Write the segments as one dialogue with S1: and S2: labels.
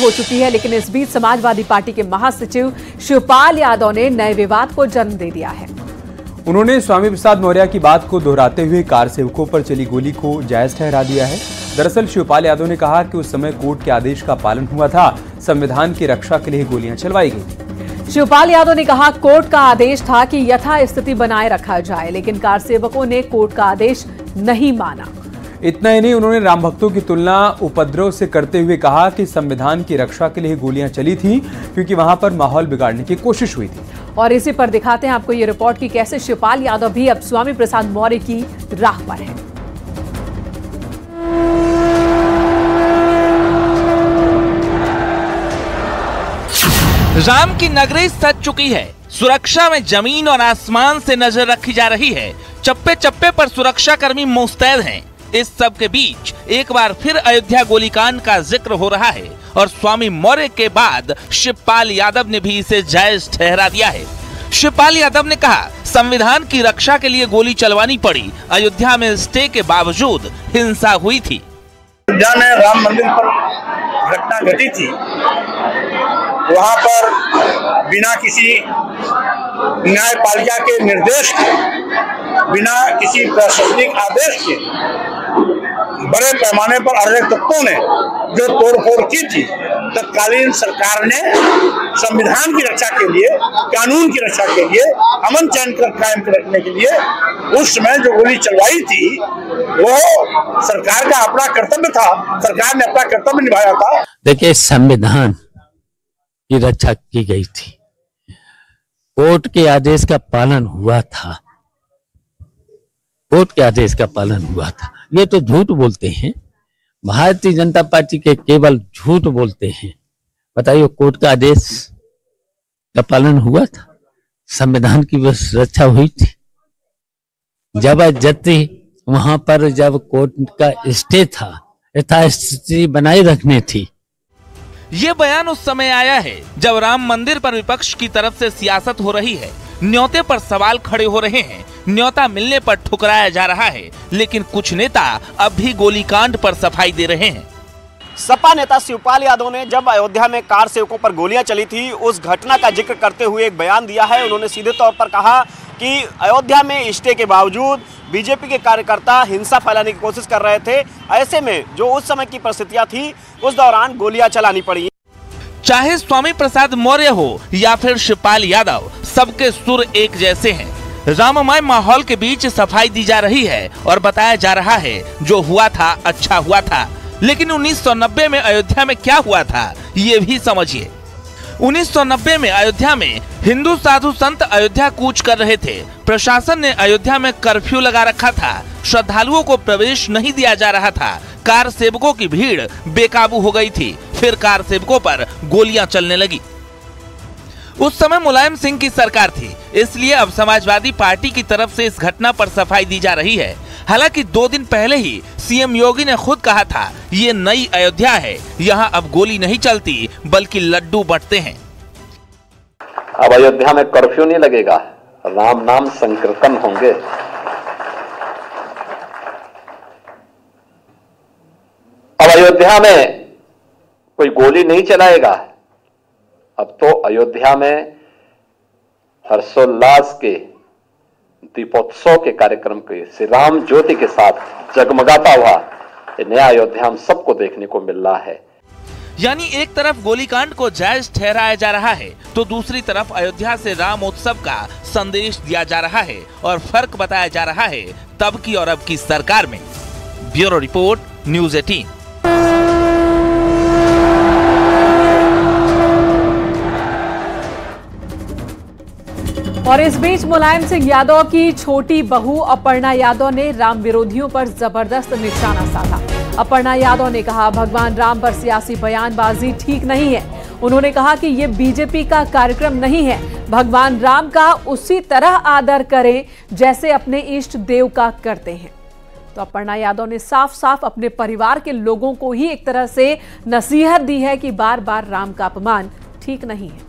S1: हो चुकी है, लेकिन इस बीच समाजवादी पार्टी के महासचिव शिवपाल यादव ने नए विवाद को जन्म दे दिया है।
S2: उन्होंने स्वामी प्रसाद मौर्य की बात को दोहराते हुए कार सेवकों पर चली गोली को जायज ठहरा दिया है। दरअसल शिवपाल यादव ने कहा कि उस समय कोर्ट के आदेश का पालन हुआ था, संविधान की रक्षा के लिए गोलियां चलवाई गई।
S1: शिवपाल यादव ने कहा कोर्ट का आदेश था कि यथास्थिति बनाए रखा जाए, लेकिन कार सेवकों ने कोर्ट का आदेश नहीं माना।
S2: इतना ही नहीं, उन्होंने राम भक्तों की तुलना उपद्रव से करते हुए कहा कि संविधान की रक्षा के लिए गोलियां चली थी क्योंकि वहां पर माहौल बिगाड़ने की कोशिश हुई थी।
S1: और इसी पर दिखाते हैं आपको ये रिपोर्ट कि कैसे शिवपाल यादव भी अब स्वामी प्रसाद मौर्य की राह पर है।
S3: राम की नगरी सज चुकी है। सुरक्षा में जमीन और आसमान से नजर रखी जा रही है। चप्पे चप्पे पर सुरक्षा कर्मी मुस्तैद हैं। इस सब के बीच एक बार फिर अयोध्या गोलीकांड का जिक्र हो रहा है और स्वामी मौर्य के बाद शिवपाल यादव ने भी इसे जायज ठहरा दिया है। शिवपाल यादव ने कहा संविधान की रक्षा के लिए गोली चलवानी पड़ी। अयोध्या में स्टे के बावजूद हिंसा हुई थी।
S4: अयोध्या में राम मंदिर पर घटना घटी थी, वहां पर बिना किसी न्यायपालिका के निर्देश के, बिना किसी प्रशासनिक आदेश के बड़े पैमाने पर अराजक तत्वों ने जो तोड़फोड़ की थी, तत्कालीन सरकार ने संविधान की रक्षा के लिए, कानून की रक्षा के लिए, अमन चैन कायम रखने के लिए उस समय जो गोली चलवाई थी वो सरकार का अपना कर्तव्य था। सरकार ने अपना कर्तव्य निभाया था।
S5: देखिए, संविधान की रक्षा की गई थी, कोर्ट के आदेश का पालन हुआ था, कोर्ट के आदेश का पालन हुआ था। ये तो झूठ बोलते हैं, भारतीय जनता पार्टी के केवल झूठ बोलते हैं। बताइए, कोर्ट का आदेश का पालन हुआ था, संविधान की बस रक्षा हुई थी। जबरदस्ती वहां पर जब कोर्ट का स्टे था, यथास्थिति बनाए रखने थी।
S3: ये बयान उस समय आया है जब राम मंदिर पर विपक्ष की तरफ से सियासत हो रही है। न्योते पर सवाल खड़े हो रहे हैं, न्योता मिलने पर ठुकराया जा रहा है, लेकिन कुछ नेता अब भी गोलीकांड पर सफाई दे रहे हैं।
S6: सपा नेता शिवपाल यादव ने जब अयोध्या में कार सेवकों पर गोलियां चली थी, उस घटना का जिक्र करते हुए एक बयान दिया है। उन्होंने सीधे तौर पर कहा कि अयोध्या में स्टे के बावजूद बीजेपी के कार्यकर्ता हिंसा फैलाने की कोशिश कर रहे थे। ऐसे में जो उस समय की परिस्थितियां थी, उस दौरान गोलियां चलानी पड़ी।
S3: चाहे स्वामी प्रसाद मौर्य हो या फिर शिवपाल यादव, सबके सुर एक जैसे हैं। राममय माहौल के बीच सफाई दी जा रही है और बताया जा रहा है जो हुआ था अच्छा हुआ था। लेकिन 1990 में अयोध्या में क्या हुआ था, ये भी समझिए। 1990 में अयोध्या में हिंदू साधु संत अयोध्या कूच कर रहे थे। प्रशासन ने अयोध्या में कर्फ्यू लगा रखा था। श्रद्धालुओं को प्रवेश नहीं दिया जा रहा था। कार सेवकों की भीड़ बेकाबू हो गई थी। फिर कार सेवकों पर गोलियां चलने लगी। उस समय मुलायम सिंह की सरकार थी, इसलिए अब समाजवादी पार्टी की तरफ से इस घटना पर सफाई दी जा रही है। हालांकि 2 दिन पहले ही सीएम योगी ने खुद कहा था ये नई अयोध्या है, यहाँ अब गोली नहीं चलती बल्कि लड्डू बंटते हैं।
S7: अब अयोध्या में कर्फ्यू नहीं लगेगा, राम नाम संकीर्तन होंगे। अब अयोध्या में कोई गोली नहीं चलाएगा। अब तो अयोध्या में हर्षोल्लास के दीपोत्सव के कार्यक्रम के श्री राम ज्योति के साथ जगमगाता हुआ ये नया अयोध्या हम सबको देखने को मिल रहा है।
S3: यानी एक तरफ गोलीकांड को जायज ठहराया जा रहा है, तो दूसरी तरफ अयोध्या से राम उत्सव का संदेश दिया जा रहा है और फर्क बताया जा रहा है तब की और अब की सरकार में। Bureau report, news 18।
S1: और इस बीच मुलायम सिंह यादव की छोटी बहू अपर्णा यादव ने राम विरोधियों पर जबरदस्त निशाना साधा। अपर्णा यादव ने कहा भगवान राम पर सियासी बयानबाजी ठीक नहीं है। उन्होंने कहा कि ये बीजेपी का कार्यक्रम नहीं है। भगवान राम का उसी तरह आदर करें जैसे अपने इष्ट देव का करते हैं। तो अपर्णा यादव ने साफ साफ अपने परिवार के लोगों को ही एक तरह से नसीहत दी है कि बार बार राम का अपमान ठीक नहीं है।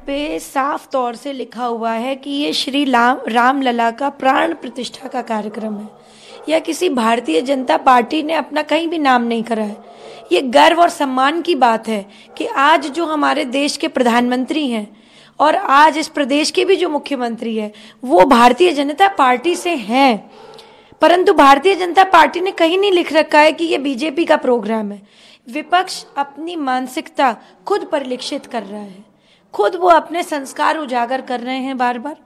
S8: पे साफ तौर से लिखा हुआ है कि ये श्री राम लला का प्राण प्रतिष्ठा का कार्यक्रम है। या किसी भारतीय जनता पार्टी ने अपना कहीं भी नाम नहीं करा है। ये गर्व और सम्मान की बात है कि आज जो हमारे देश के प्रधानमंत्री हैं और आज इस प्रदेश के भी जो मुख्यमंत्री है वो भारतीय जनता पार्टी से हैं। परंतु भारतीय जनता पार्टी ने कहीं नहीं लिख रखा है कि ये बीजेपी का प्रोग्राम है। विपक्ष अपनी मानसिकता खुद परिलक्षित कर रहा है, खुद वो अपने संस्कार उजागर कर रहे हैं बार बार।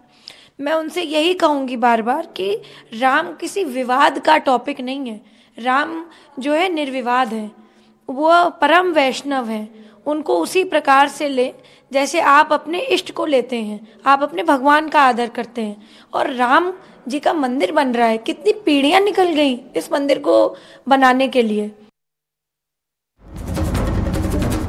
S8: मैं उनसे यही कहूँगी बार बार कि राम किसी विवाद का टॉपिक नहीं है। राम जो है निर्विवाद है, वो परम वैष्णव है। उनको उसी प्रकार से ले जैसे आप अपने इष्ट को लेते हैं, आप अपने भगवान का आदर करते हैं। और राम जी का मंदिर बन रहा है, कितनी पीढ़ियां निकल गई इस मंदिर को बनाने के लिए।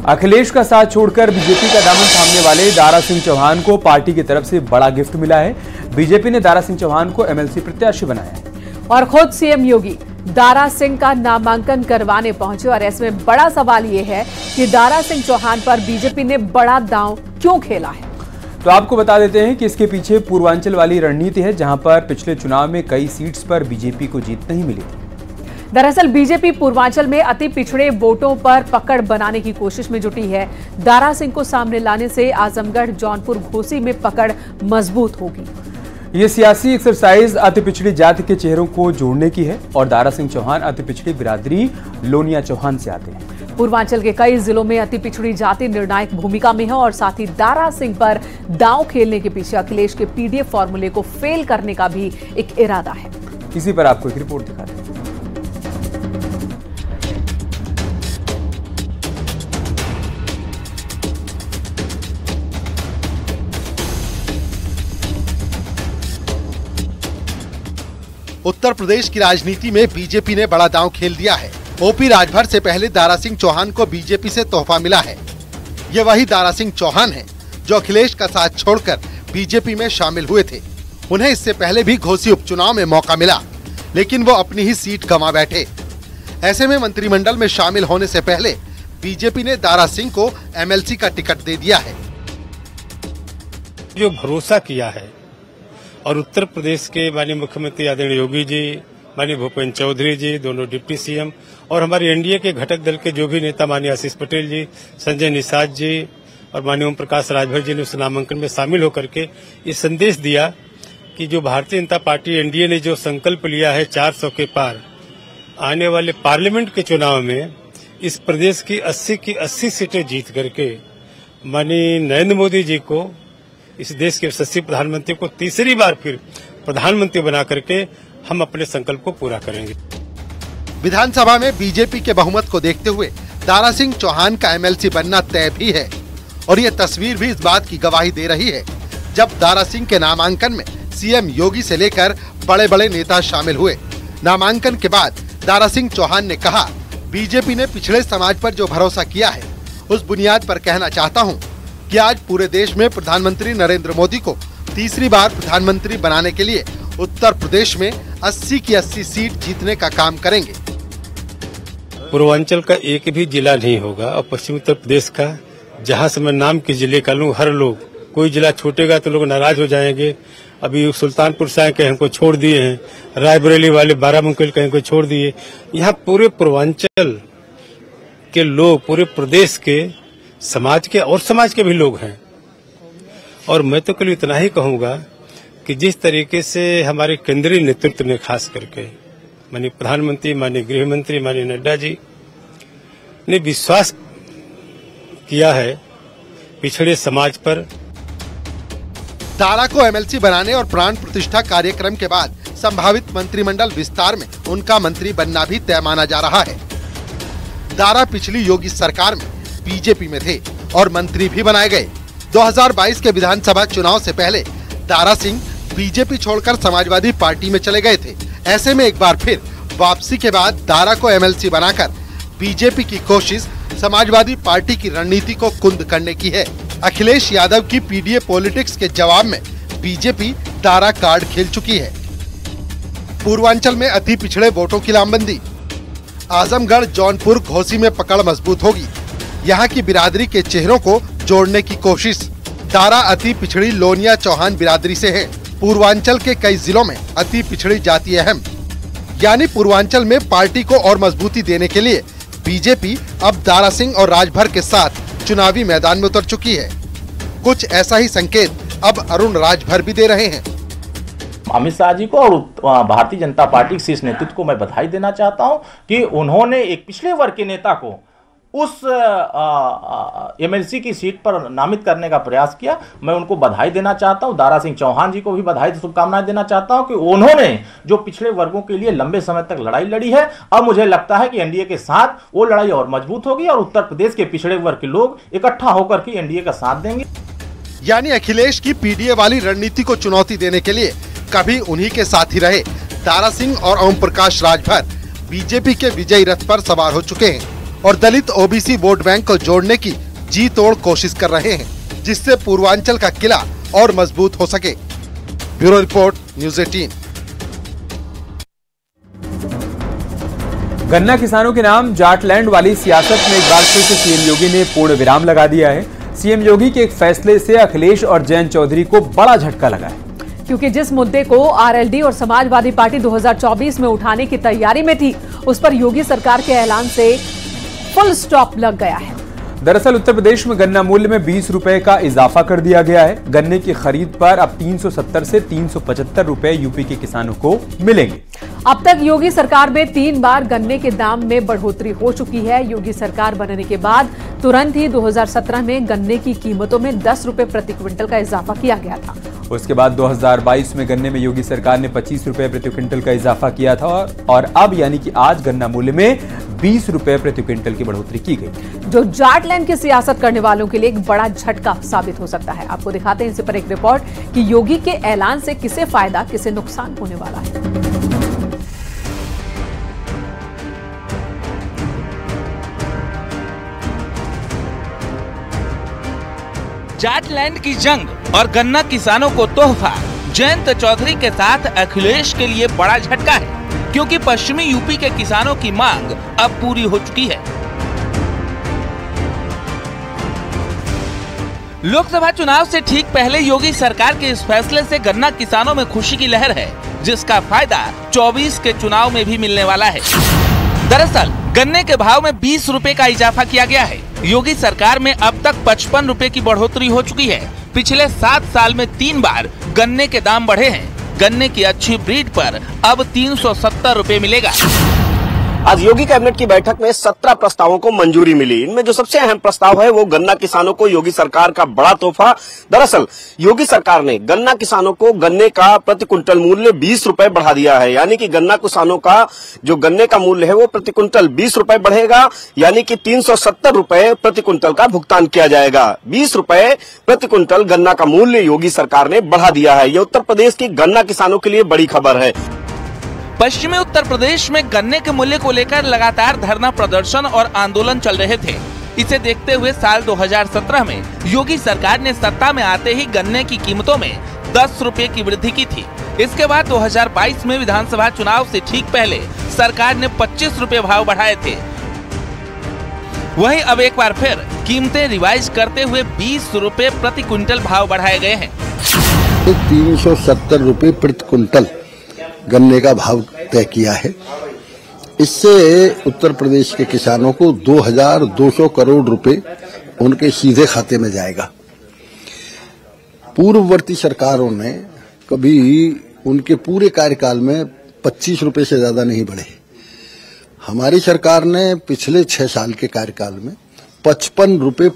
S2: अखिलेश का साथ छोड़कर बीजेपी का दामन थामने वाले दारा सिंह चौहान को पार्टी की तरफ से बड़ा गिफ्ट मिला है। बीजेपी ने दारा सिंह चौहान को एमएलसी प्रत्याशी बनाया है
S1: और खुद सीएम योगी दारा सिंह का नामांकन करवाने पहुंचे। और ऐसे में बड़ा सवाल यह है कि दारा सिंह चौहान पर बीजेपी ने बड़ा दांव क्यों खेला है।
S2: तो आपको बता देते हैं कि इसके पीछे पूर्वांचल वाली रणनीति है, जहां पर पिछले चुनाव में कई सीट्स पर बीजेपी को जीत नहीं मिली थी।
S1: दरअसल बीजेपी पूर्वांचल में अति पिछड़े वोटों पर पकड़ बनाने की कोशिश में जुटी है। दारा सिंह को सामने लाने से आजमगढ़, जौनपुर, घोसी में पकड़ मजबूत होगी।
S2: ये सियासी एक्सरसाइज अति पिछड़ी जाति के चेहरों को जोड़ने की है और दारा सिंह चौहान अति पिछड़ी बिरादरी लोनिया चौहान से आते हैं।
S1: पूर्वांचल के कई जिलों में अति पिछड़ी जाति निर्णायक भूमिका में है और साथ ही दारा सिंह पर दांव खेलने के पीछे अखिलेश के पीडीएफ फॉर्मूले को फेल करने का भी एक इरादा है।
S2: इसी पर आपको एक रिपोर्ट दिखाते हैं।
S9: उत्तर प्रदेश की राजनीति में बीजेपी ने बड़ा दांव खेल दिया है। ओपी राजभर से पहले दारा सिंह चौहान को बीजेपी से तोहफा मिला है। ये वही दारा सिंह चौहान है जो अखिलेश का साथ छोड़कर बीजेपी में शामिल हुए थे। उन्हें इससे पहले भी घोसी उपचुनाव में मौका मिला, लेकिन वो अपनी ही सीट गंवा बैठे। ऐसे में मंत्रिमंडल में शामिल होने से पहले बीजेपी ने दारा सिंह को एमएलसी का टिकट दे दिया है।
S10: जो भरोसा किया है और उत्तर प्रदेश के माननीय मुख्यमंत्री आदरणीय योगी जी, माननीय भूपेंद्र चौधरी जी, दोनों डिप्टी सीएम और हमारे एनडीए के घटक दल के जो भी नेता माननीय आशीष पटेल जी, संजय निषाद जी और माननीय ओम प्रकाश राजभर जी ने उस नामांकन में शामिल होकर के ये संदेश दिया कि जो भारतीय जनता पार्टी एनडीए ने जो संकल्प लिया है 400 के पार, आने वाले पार्लियामेंट के चुनाव में इस प्रदेश की 80 सीटें जीत करके माननीय नरेंद्र मोदी जी को, इस देश के यशस्वी प्रधानमंत्री को तीसरी बार फिर प्रधानमंत्री बना करके हम अपने संकल्प को पूरा करेंगे।
S9: विधानसभा में बीजेपी के बहुमत को देखते हुए दारा सिंह चौहान का एमएलसी बनना तय भी है और ये तस्वीर भी इस बात की गवाही दे रही है जब दारा सिंह के नामांकन में सीएम योगी से लेकर बड़े बड़े नेता शामिल हुए। नामांकन के बाद दारा सिंह चौहान ने कहा, बीजेपी ने पिछड़े समाज पर जो भरोसा किया है उस बुनियाद पर कहना चाहता हूँ कि आज पूरे देश में प्रधानमंत्री नरेंद्र मोदी को तीसरी बार प्रधानमंत्री बनाने के लिए उत्तर प्रदेश में 80 की 80 सीट जीतने का काम करेंगे।
S10: पूर्वांचल का एक भी जिला नहीं होगा और पश्चिम उत्तर प्रदेश का, जहां से मैं नाम के जिले का लूं, हर लोग, कोई जिला छूटेगा तो लोग नाराज हो जाएंगे। अभी सुल्तानपुर से कहीं हमको छोड़ दिए हैं, रायबरेली वाले बाराबंकी कहीं को छोड़ दिए। यहाँ पूरे पूर्वांचल के लोग, पूरे प्रदेश के समाज के और समाज के भी लोग हैं। और मैं तो कल इतना ही कहूंगा कि जिस तरीके से हमारे केंद्रीय नेतृत्व ने खास करके माननीय प्रधानमंत्री, माननीय गृह मंत्री, माननीय नड्डा जी ने विश्वास किया है पिछड़े समाज पर।
S9: दारा को एमएलसी बनाने और प्राण प्रतिष्ठा कार्यक्रम के बाद संभावित मंत्रिमंडल विस्तार में उनका मंत्री बनना भी तय माना जा रहा है। दारा पिछली योगी सरकार में बीजेपी में थे और मंत्री भी बनाए गए। 2022 के विधानसभा चुनाव से पहले दारा सिंह बीजेपी छोड़कर समाजवादी पार्टी में चले गए थे। ऐसे में एक बार फिर वापसी के बाद दारा को एमएलसी बनाकर बीजेपी की कोशिश समाजवादी पार्टी की रणनीति को कुंद करने की है। अखिलेश यादव की पीडीए पॉलिटिक्स के जवाब में बीजेपी दारा कार्ड खेल चुकी है। पूर्वांचल में अति पिछड़े वोटों की लामबंदी, आजमगढ़, जौनपुर, घोसी में पकड़ मजबूत होगी। यहाँ की बिरादरी के चेहरों को जोड़ने की कोशिश। दारा अति पिछड़ी लोनिया चौहान बिरादरी से है। पूर्वांचल के कई जिलों में अति पिछड़ी जाति अहम। यानी पूर्वांचल में पार्टी को और मजबूती देने के लिए बीजेपी अब दारा सिंह और राजभर के साथ चुनावी मैदान में उतर चुकी है। कुछ ऐसा ही संकेत अब अरुण राजभर भी दे रहे हैं।
S11: अमित शाह जी को और भारतीय जनता पार्टी के शीर्ष नेतृत्व को मैं बधाई देना चाहता हूं कि उन्होंने एक पिछले वर्ग के नेता को उस एमएलसी की सीट पर नामित करने का प्रयास किया। मैं उनको बधाई देना चाहता हूं। दारा सिंह चौहान जी को भी बधाई शुभकामनाएं देना चाहता हूं कि उन्होंने जो पिछड़े वर्गों के लिए लंबे समय तक लड़ाई लड़ी है, अब मुझे लगता है कि एनडीए के साथ वो लड़ाई और मजबूत होगी और उत्तर प्रदेश के पिछड़े वर्ग के लोग इकट्ठा होकर के एनडीए का साथ देंगे।
S9: यानी अखिलेश की पीडीए वाली रणनीति को चुनौती देने के लिए कभी उन्हीं के साथ ही रहे दारा सिंह और ओम प्रकाश राजभर बीजेपी के विजयी रथ पर सवार हो चुके हैं और दलित ओबीसी वोट बैंक को जोड़ने की जी तोड़ कोशिश कर रहे हैं, जिससे पूर्वांचल का किला और मजबूत हो सके। Bureau report, news 18।
S2: गन्ना किसानों के नाम जाटलैंड वाली सियासत में एक बार फिर से सीएम योगी ने पूर्ण विराम लगा दिया है। सीएम योगी के एक फैसले से अखिलेश और जयंत चौधरी को बड़ा झटका लगा है,
S1: क्योंकि जिस मुद्दे को आरएलडी और समाजवादी पार्टी 2024 में उठाने की तैयारी में थी, उस पर योगी सरकार के ऐलान से फुल स्टॉप लग गया है।
S2: दरअसल उत्तर प्रदेश में गन्ना मूल्य में 20 रुपए का इजाफा कर दिया गया है। गन्ने की खरीद पर अब 370 से 375 रुपए यूपी के किसानों को मिलेंगे।
S1: अब तक योगी सरकार में 3 बार गन्ने के दाम में बढ़ोतरी हो चुकी है। योगी सरकार बनने के बाद तुरंत ही 2017 में गन्ने की कीमतों में 10 रुपए प्रति क्विंटल का इजाफा किया गया था।
S2: उसके बाद 2022 में गन्ने में योगी सरकार ने 25 रुपए प्रति क्विंटल का इजाफा किया था और अब यानी कि आज गन्ना मूल्य में 20 रुपए प्रति क्विंटल की बढ़ोतरी की गई, जो जाटलैंड की सियासत करने वालों के लिए एक बड़ा झटका साबित हो सकता है। आपको दिखाते हैं इस पर एक रिपोर्ट कि योगी के ऐलान से किसे फायदा किसे नुकसान होने वाला है।
S3: जाटलैंड की जंग और गन्ना किसानों को तोहफा। जयंत चौधरी के साथ अखिलेश के लिए बड़ा झटका है, क्योंकि पश्चिमी यूपी के किसानों की मांग अब पूरी हो चुकी है। लोकसभा चुनाव से ठीक पहले योगी सरकार के इस फैसले से गन्ना किसानों में खुशी की लहर है, जिसका फायदा 24 के चुनाव में भी मिलने वाला है। दरअसल गन्ने के भाव में 20 रुपए का इजाफा किया गया है। योगी सरकार में अब तक 55 रुपए की बढ़ोतरी हो चुकी है। पिछले 7 साल में 3 बार गन्ने के दाम बढ़े हैं। गन्ने की अच्छी ब्रीड पर अब 370 रुपए मिलेगा।
S6: आज योगी कैबिनेट की बैठक में 17 प्रस्तावों को मंजूरी मिली। इनमें जो सबसे अहम प्रस्ताव है वो गन्ना किसानों को योगी सरकार का बड़ा तोहफा। दरअसल योगी सरकार ने गन्ना किसानों को गन्ने का प्रति कुंटल मूल्य 20 रुपए बढ़ा दिया है, यानी कि गन्ना किसानों का जो गन्ने का मूल्य है वो प्रति कुंटल 20 रुपए बढ़ेगा, यानी कि 370 रुपए प्रति कुंटल का भुगतान किया जाएगा। 20 रुपए प्रति कुंटल गन्ना का मूल्य योगी सरकार ने बढ़ा दिया है। ये उत्तर प्रदेश की गन्ना किसानों के लिए बड़ी खबर है।
S3: पश्चिमी उत्तर प्रदेश में गन्ने के मूल्य को लेकर लगातार धरना प्रदर्शन और आंदोलन चल रहे थे। इसे देखते हुए साल 2017 में योगी सरकार ने सत्ता में आते ही गन्ने की कीमतों में 10 रुपए की वृद्धि की थी। इसके बाद 2022 में विधानसभा चुनाव से ठीक पहले सरकार ने 25 रुपए भाव बढ़ाए थे। वहीं अब एक बार फिर कीमतें रिवाइज करते हुए 20 रुपए प्रति क्विंटल भाव बढ़ाए गए हैं।
S12: 370 रुपए प्रति क्विंटल गन्ने का भाव तय किया है। इससे उत्तर प्रदेश के किसानों को 2200 करोड़ रुपए उनके सीधे खाते में जाएगा। पूर्ववर्ती सरकारों ने कभी उनके पूरे कार्यकाल में 25 रुपए से ज्यादा नहीं बढ़े। हमारी सरकार ने पिछले 6 साल के कार्यकाल में 55 रुपए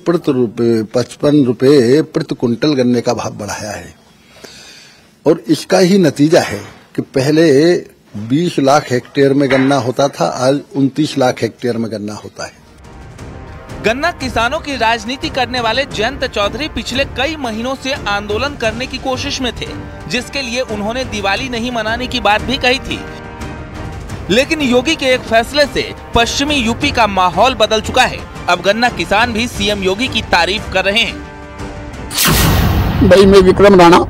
S12: प्रति कुंटल गन्ने का भाव बढ़ाया है और इसका ही नतीजा है कि पहले 20 लाख हेक्टेयर में गन्ना होता था, आज 29 लाख हेक्टेयर में गन्ना होता है।
S3: गन्ना किसानों की राजनीति करने वाले जयंत चौधरी पिछले कई महीनों से आंदोलन करने की कोशिश में थे, जिसके लिए उन्होंने दिवाली नहीं मनाने की बात भी कही थी। लेकिन योगी के एक फैसले से पश्चिमी यूपी का माहौल बदल चुका है। अब गन्ना किसान भी सीएम योगी की तारीफ कर रहे हैं।
S13: भाई मैं विक्रम राणा,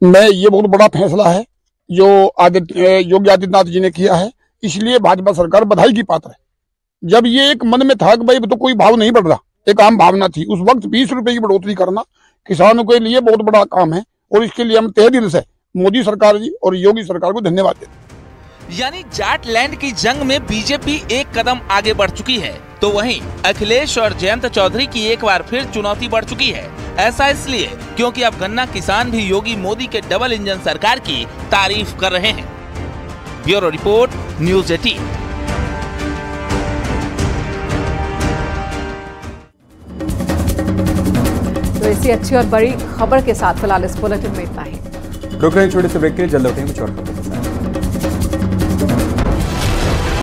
S13: मैं ये बहुत बड़ा फैसला है जो योगी आदित्यनाथ जी ने किया है, इसलिए भाजपा सरकार बधाई की पात्र है। जब ये एक मन में था कि भाई तो कोई भाव नहीं बढ़ रहा, एक आम भावना थी, उस वक्त 20 रुपए की बढ़ोतरी करना किसानों के लिए बहुत बड़ा काम है और इसके लिए हम तहे दिल से मोदी सरकार जी और योगी सरकार को धन्यवाद देते हैं।
S3: यानी जाट लैंड की जंग में बीजेपी एक कदम आगे बढ़ चुकी है, तो वहीं अखिलेश और जयंत चौधरी की एक बार फिर चुनौती बढ़ चुकी है। ऐसा इसलिए क्योंकि अब गन्ना किसान भी योगी मोदी के डबल इंजन सरकार की तारीफ कर रहे हैं। Bureau report, news 18।
S1: तो इसी अच्छी और बड़ी खबर के साथ फिलहाल इस बुलेटिन में इतना ही।
S2: रुक रहे हैं छोटे से ब्रेक के लिए, जल्द लौटेंगे कुछ और खबर।